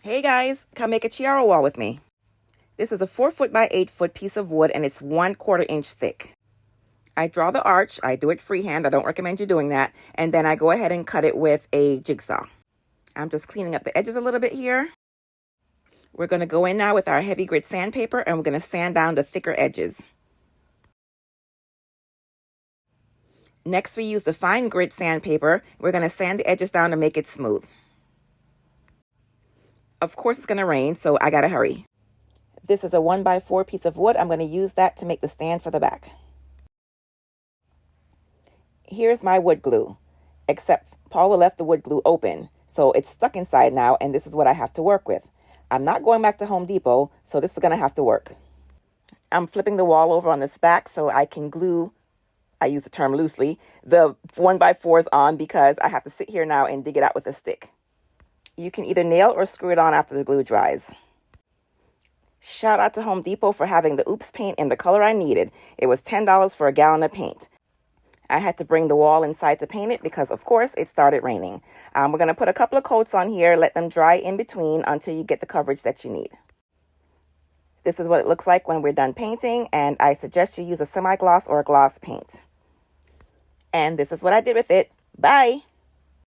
Hey guys, come make a Chiara wall with me. This is a 4 foot by 8 foot piece of wood and it's 1/4 inch thick. I draw the arch, I do it freehand, I don't recommend you doing that, and then I go ahead and cut it with a jigsaw. I'm just cleaning up the edges a little bit here. We're going to go in now with our heavy grit sandpaper and we're going to sand down the thicker edges. Next we use the fine grit sandpaper. We're going to sand the edges down to make it smooth. Of course it's going to rain, so I gotta hurry. This is a 1x4 piece of wood. I'm going to use that to make the stand for the back. Here's my wood glue, except Paula left the wood glue open, so it's stuck inside now, and this is what I have to work with. I'm not going back to Home Depot, so this is going to have to work. I'm flipping the wall over on this back so I can glue, I use the term loosely, the 1x4s on because I have to sit here now and dig it out with a stick. You can either nail or screw it on after the glue dries. Shout out to Home Depot for having the Oops paint in the color I needed. It was $10 for a gallon of paint. I had to bring the wall inside to paint it because, of course, it started raining. We're going to put a couple of coats on here, let them dry in between until you get the coverage that you need. This is what it looks like when we're done painting, and I suggest you use a semi-gloss or a gloss paint. And this is what I did with it. Bye!